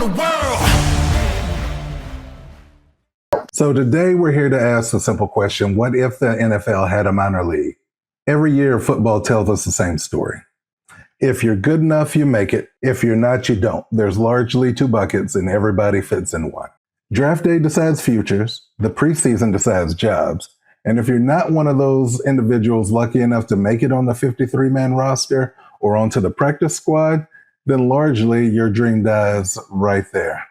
the world. So today we're here to ask the simple question, what if the NFL had a minor league? Every year football tells us the same story. If you're good enough, you make it. If you're not, you don't. There's largely two buckets and everybody fits in one. Draft day decides futures. The preseason decides jobs. And if you're not one of those individuals lucky enough to make it on the 53-man roster or onto the practice squad, then largely your dream dies right there.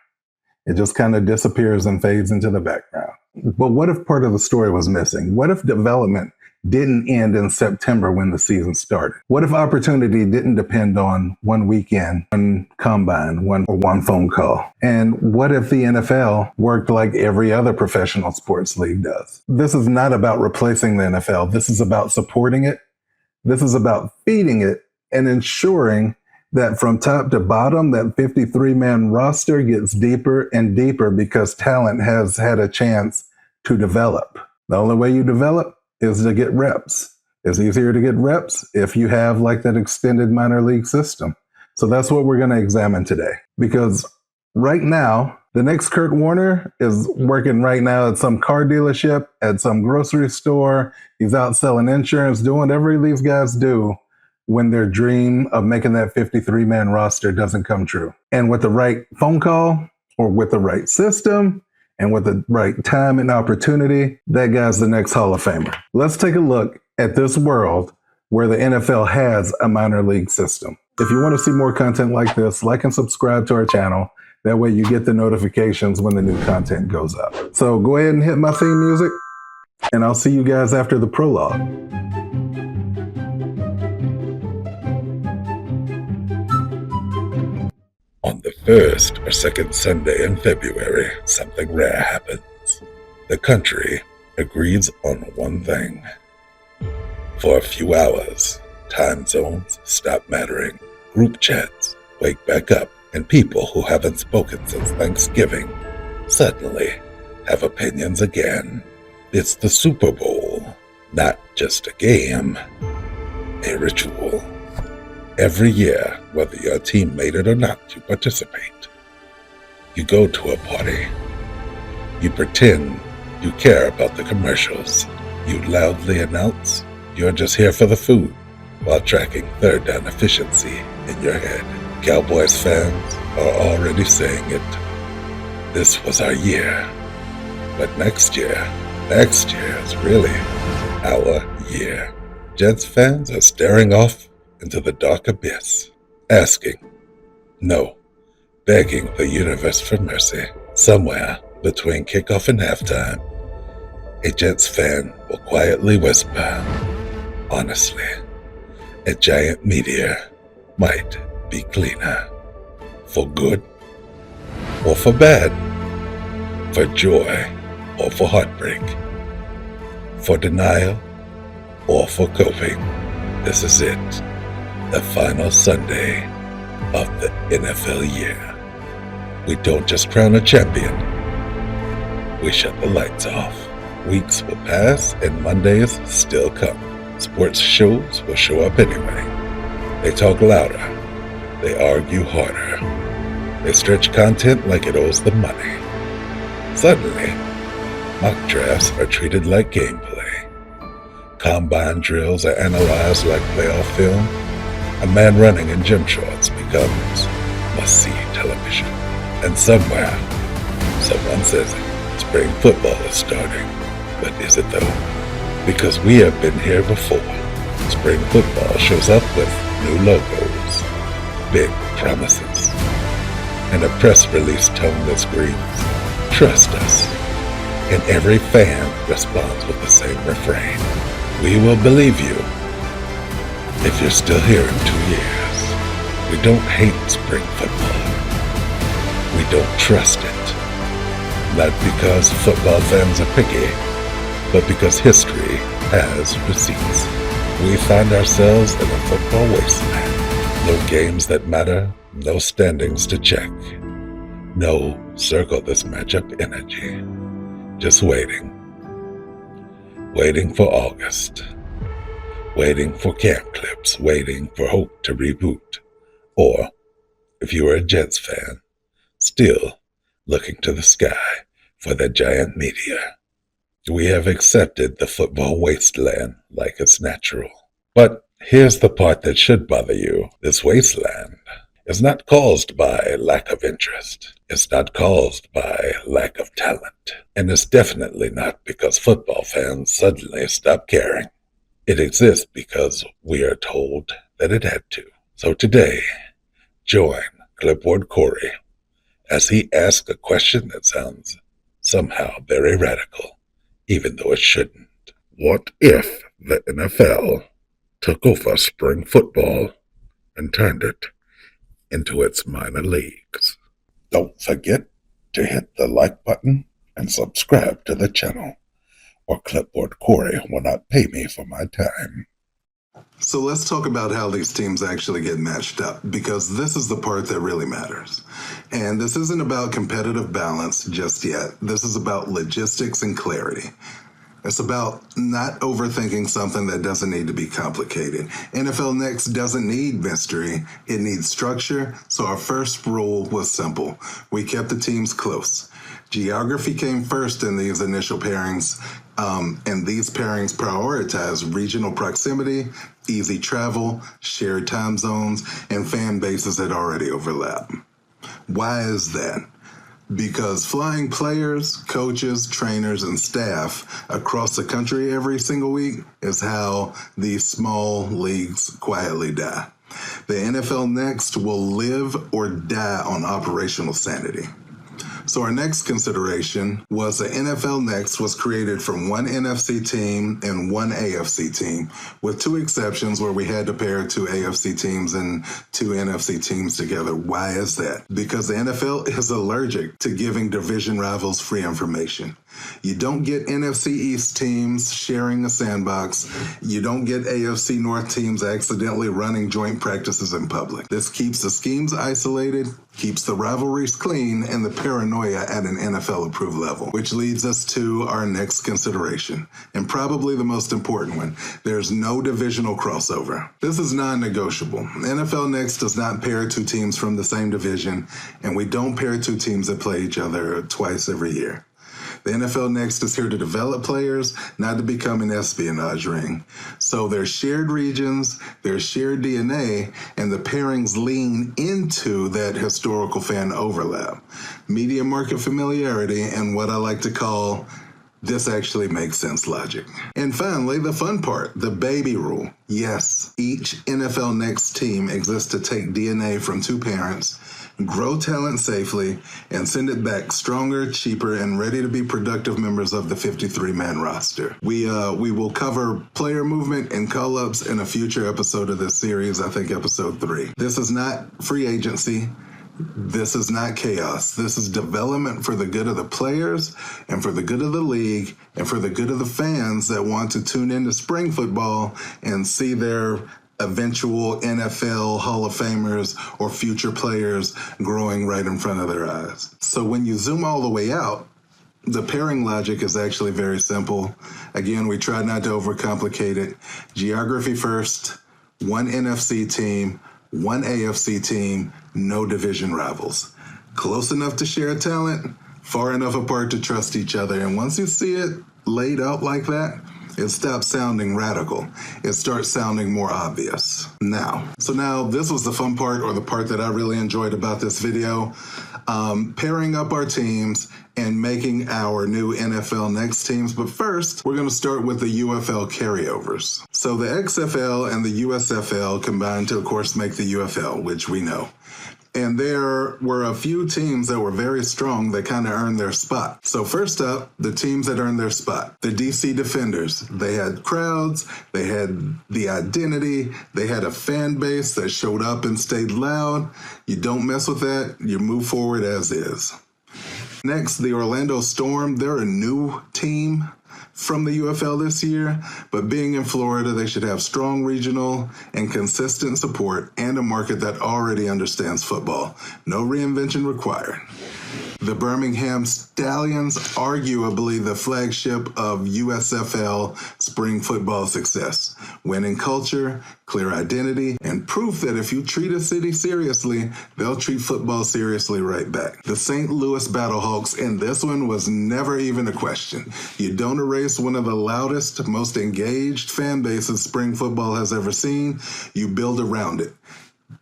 It just kind of disappears and fades into the background. But what if part of the story was missing? What if development didn't end in September when the season started? What if opportunity didn't depend on one weekend, one combine, one phone call? And what if the NFL worked like every other professional sports league does? This is not about replacing the NFL. This is about supporting it. This is about feeding it and ensuring that from top to bottom, that 53-man roster gets deeper and deeper because talent has had a chance to develop. The only way you develop is to get reps. It's easier to get reps if you have like that extended minor league system. So that's what we're going to examine today. Because right now, the next Kurt Warner is working right now at some car dealership, at some grocery store. He's out selling insurance, doing whatever these guys do when their dream of making that 53-man roster doesn't come true. And with the right phone call or with the right system and with the right time and opportunity, that guy's the next Hall of Famer. Let's take a look at this world where the NFL has a minor league system. If you want to see more content like this, like and subscribe to our channel. That way you get the notifications when the new content goes up. So go ahead and hit my theme music, and I'll see you guys after the prologue. On the first or second Sunday in February, something rare happens. The country agrees on one thing. For a few hours, time zones stop mattering. Group chats wake back up, and people who haven't spoken since Thanksgiving suddenly have opinions again. It's the Super Bowl, not just a game, a ritual. Every year, whether your team made it or not, you participate. You go to a party. You pretend you care about the commercials. You loudly announce you're just here for the food while tracking third down efficiency in your head. Cowboys fans are already saying it. This was our year. But next year is really our year. Jets fans are staring off into the dark abyss, asking, no, begging the universe for mercy. Somewhere between kickoff and halftime, a Jets fan will quietly whisper, honestly, a giant meteor might be cleaner, for good or for bad, for joy or for heartbreak, for denial or for coping. This is it. The final Sunday of the NFL year. We don't just crown a champion. We shut the lights off. Weeks will pass and Mondays still come. Sports shows will show up anyway. They talk louder. They argue harder. They stretch content like it owes them money. Suddenly, mock drafts are treated like gameplay. Combine drills are analyzed like playoff film. A man running in gym shorts becomes must-see television. And somewhere, someone says it. Spring football is starting. But is it though? Because we have been here before. Spring football shows up with new logos, big promises, and a press release tone that screams, trust us. And every fan responds with the same refrain. We will believe you if you're still here in 2 years. We don't hate spring football. We don't trust it. Not because football fans are picky, but because history has receipts. We find ourselves in a football wasteland. No games that matter, no standings to check. No circle this matchup energy. Just waiting. Waiting for August. Waiting for camp clips, waiting for hope to reboot. Or, if you are a Jets fan, still looking to the sky for the giant meteor. We have accepted the football wasteland like it's natural. But here's the part that should bother you. This wasteland is not caused by lack of interest. It's not caused by lack of talent. And it's definitely not because football fans suddenly stop caring. It exists because we are told that it had to. So today, join Clipboard Corey as he asks a question that sounds somehow very radical, even though it shouldn't. What if the NFL took over spring football and turned it into its minor leagues? Don't forget to hit the like button and subscribe to the channel, or Clipboard Corey will not pay me for my time. So let's talk about how these teams actually get matched up, because this is the part that really matters. And this isn't about competitive balance just yet. This is about logistics and clarity. It's about not overthinking something that doesn't need to be complicated. NFL Next doesn't need mystery. It needs structure. So our first rule was simple. We kept the teams close. Geography came first in these initial pairings, and these pairings prioritize regional proximity, easy travel, shared time zones, and fan bases that already overlap. Why is that? Because flying players, coaches, trainers, and staff across the country every single week is how these small leagues quietly die. The NFL Next will live or die on operational sanity. So our next consideration was the NFL Next was created from one NFC team and one AFC team, with two exceptions where we had to pair two AFC teams and two NFC teams together. Why is that? Because the NFL is allergic to giving division rivals free information. You don't get NFC East teams sharing a sandbox. You don't get AFC North teams accidentally running joint practices in public. This keeps the schemes isolated, keeps the rivalries clean, and the paranoia at an NFL-approved level, which leads us to our next consideration, and probably the most important one. There's no divisional crossover. This is non-negotiable. NFL Next does not pair two teams from the same division, and we don't pair two teams that play each other twice every year. The NFL Next is here to develop players, not to become an espionage ring. So there's shared regions, there's shared DNA, and the pairings lean into that historical fan overlap. Media market familiarity and what I like to call this actually makes sense logic. And finally, the fun part, the baby rule. Yes, each NFL Next team exists to take DNA from two parents, grow talent safely, and send it back stronger, cheaper, and ready to be productive members of the 53-man roster. We will cover player movement and call-ups in a future episode of this series, I think episode 3. This is not free agency. This is not chaos. This is development for the good of the players and for the good of the league and for the good of the fans that want to tune into spring football and see their eventual NFL Hall of Famers or future players growing right in front of their eyes. So when you zoom all the way out, the pairing logic is actually very simple. Again, we try not to overcomplicate it. Geography first, one NFC team, one AFC team, no division rivals. Close enough to share talent, far enough apart to trust each other. And once you see it laid out like that, it stops sounding radical. It starts sounding more obvious. Now this was the fun part, or the part that I really enjoyed about this video. Pairing up our teams and making our new NFL Next teams. But first, we're going to start with the UFL carryovers. So the XFL and the USFL combined to, of course, make the UFL, which we know. And there were a few teams that were very strong that kind of earned their spot. So first up, the teams that earned their spot. The DC Defenders. They had crowds, they had the identity, they had a fan base that showed up and stayed loud. You don't mess with that, you move forward as is. Next, the Orlando Storm. They're a new team from the UFL this year, but being in Florida, they should have strong regional and consistent support and a market that already understands football. No reinvention required. The Birmingham Stallions, arguably the flagship of USFL spring football success. Winning culture, clear identity, and proof that if you treat a city seriously, they'll treat football seriously right back. The St. Louis Battlehawks, and this one was never even a question. You don't erase one of the loudest, most engaged fan bases spring football has ever seen. You build around it.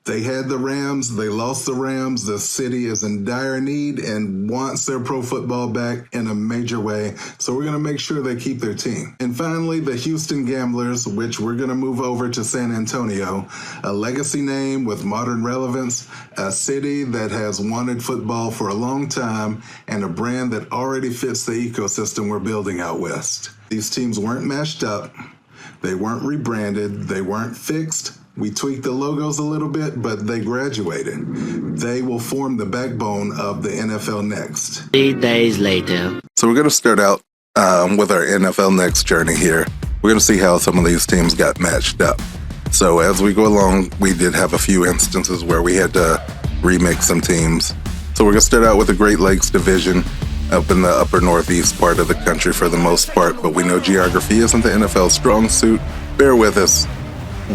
They had the Rams, they lost the Rams. The city is in dire need and wants their pro football back in a major way. So we're going to make sure they keep their team. And finally, the Houston Gamblers, which we're going to move over to San Antonio, a legacy name with modern relevance, a city that has wanted football for a long time, and a brand that already fits the ecosystem we're building out west. These teams weren't mashed up. They weren't rebranded. They weren't fixed. We tweaked the logos a little bit, but they graduated. They will form the backbone of the NFL Next. 3 days later. So we're going to start out with our NFL Next journey here. We're going to see how some of these teams got matched up. So as we go along, we did have a few instances where we had to remix some teams. So we're going to start out with the Great Lakes Division up in the upper northeast part of the country for the most part, but we know geography isn't the NFL's strong suit. Bear with us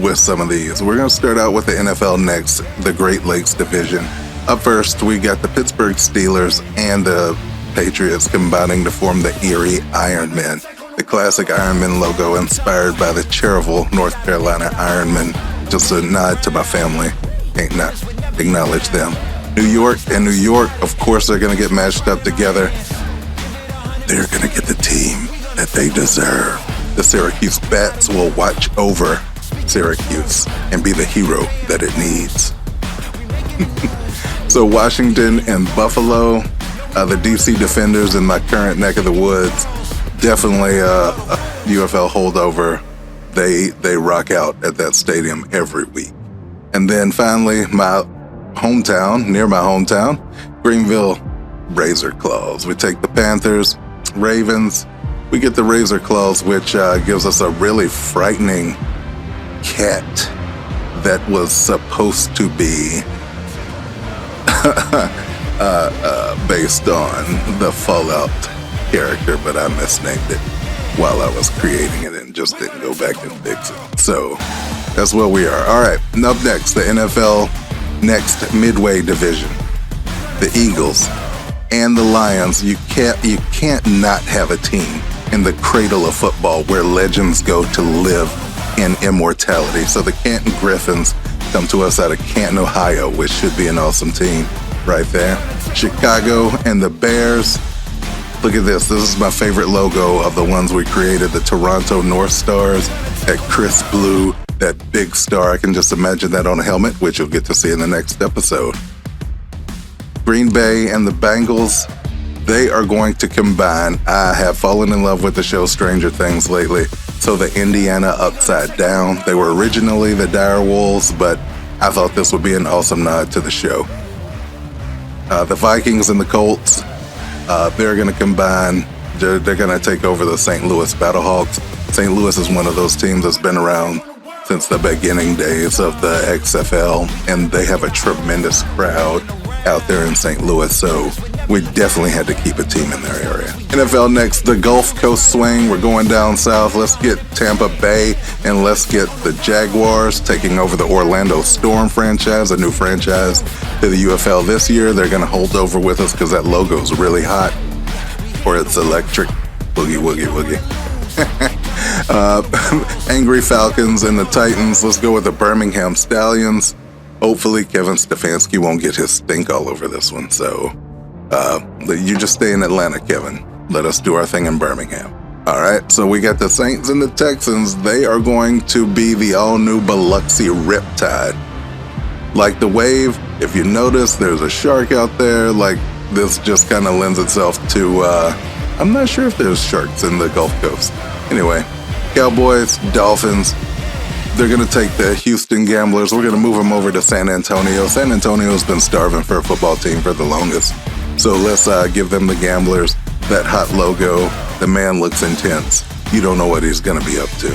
with some of these. We're going to start out with the NFL Next, the Great Lakes Division. Up first, we got the Pittsburgh Steelers and the Patriots combining to form the Erie Ironmen, the classic Ironman logo inspired by the Cherville, North Carolina Ironman. Just a nod to my family. Can't not acknowledge them. New York and New York, of course, they're going to get matched up together. They're going to get the team that they deserve. The Syracuse Bats will watch over Syracuse and be the hero that it needs. So Washington and Buffalo, the DC Defenders in my current neck of the woods, definitely a UFL holdover. They rock out at that stadium every week. And then finally, my hometown, near my hometown, Greenville Razor Claws. We take the Panthers, Ravens. We get the Razor Claws, which gives us a really frightening cat that was supposed to be based on the Fallout character, but I misnamed it while I was creating it and just didn't go back and fix it. So that's where we are. All right, up next, the NFL Next Midway Division. The Eagles and the Lions. You can't not have a team in the cradle of football where legends go to live in immortality. So the Canton Griffins come to us out of Canton, Ohio, which should be an awesome team right there. Chicago and the Bears. Look at this. This is my favorite logo of the ones we created, the Toronto North Stars, that crisp blue, that big star. I can just imagine that on a helmet, which you'll get to see in the next episode. Green Bay and the Bengals, they are going to combine. I have fallen in love with the show Stranger Things lately. So the Indiana Upside Down. They were originally the Dire Wolves, but I thought this would be an awesome nod to the show. The Vikings and the Colts, they're going to combine. They're going to take over the St. Louis Battlehawks. St. Louis is one of those teams that's been around since the beginning days of the XFL, and they have a tremendous crowd out there in St. Louis, so we definitely had to keep a team in their area. NFL Next, the Gulf Coast swing. We're going down south. Let's get Tampa Bay, and let's get the Jaguars taking over the Orlando Storm franchise, a new franchise to the UFL this year. They're going to hold over with us because that logo is really hot, or it's electric. Boogie, woogie, woogie. Angry Falcons and the Titans. Let's go with the Birmingham Stallions. Hopefully Kevin Stefanski won't get his stink all over this one. So you just stay in Atlanta, Kevin. Let us do our thing in Birmingham. All right, so we got the Saints and the Texans. They are going to be the all-new Biloxi Riptide. Like the wave, if you notice, there's a shark out there. Like, this just kind of lends itself to, I'm not sure if there's sharks in the Gulf Coast. Anyway, Cowboys, Dolphins, they're going to take the Houston Gamblers. We're going to move them over to San Antonio. San Antonio's been starving for a football team for the longest. So let's give them the Gamblers, that hot logo. The man looks intense. You don't know what he's going to be up to.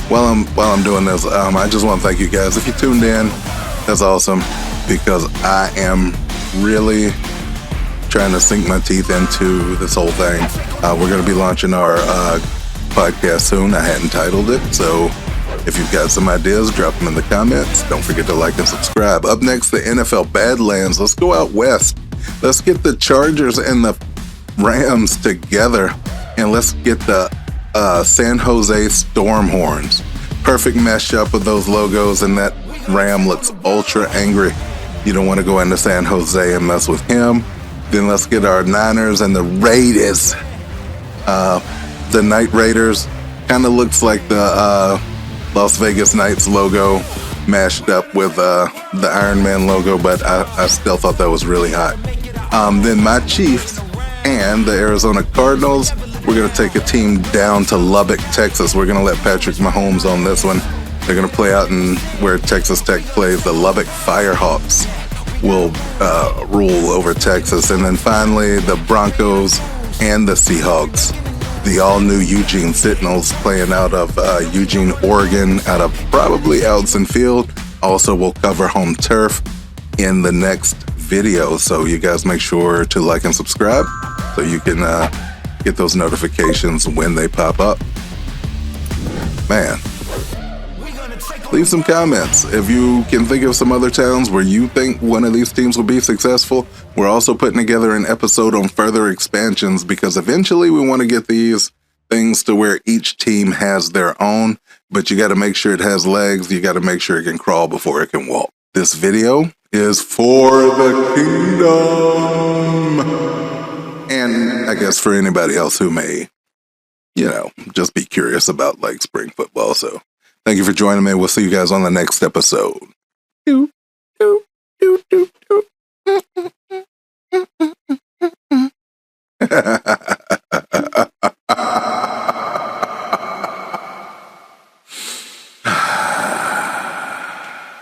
While I'm doing this, I just want to thank you guys. If you tuned in, that's awesome, because I am really trying to sink my teeth into this whole thing. We're going to be launching our podcast soon. I hadn't titled it, so if you've got some ideas, drop them in the comments. Don't forget to like and subscribe. Up next, the NFL Badlands. Let's go out west. Let's get the Chargers and the Rams together, and let's get the San Jose Stormhorns. Perfect mashup of those logos, and that Ram looks ultra angry. You don't want to go into San Jose and mess with him. Then let's get our Niners and the Raiders. The Night Raiders kind of looks like the Las Vegas Knights logo mashed up with the Iron Man logo, but I still thought that was really hot. Then my Chiefs and the Arizona Cardinals. We're going to take a team down to Lubbock, Texas. We're going to let Patrick Mahomes on this one. They're going to play out in where Texas Tech plays. The Lubbock Firehawks will rule over Texas. And then finally, the Broncos and the Seahawks. The all-new Eugene Sentinels playing out of Eugene, Oregon, out of probably Outson Field. Also, we'll cover home turf in the next video. So you guys make sure to like and subscribe so you can get those notifications when they pop up. Man, leave some comments if you can think of some other towns where you think one of these teams will be successful. We're also putting together an episode on further expansions because eventually we want to get these things to where each team has their own, but you got to make sure it has legs. You got to make sure it can crawl before it can walk. This video is for the kingdom. And I guess for anybody else who may, just be curious about like spring football. So thank you for joining me. We'll see you guys on the next episode.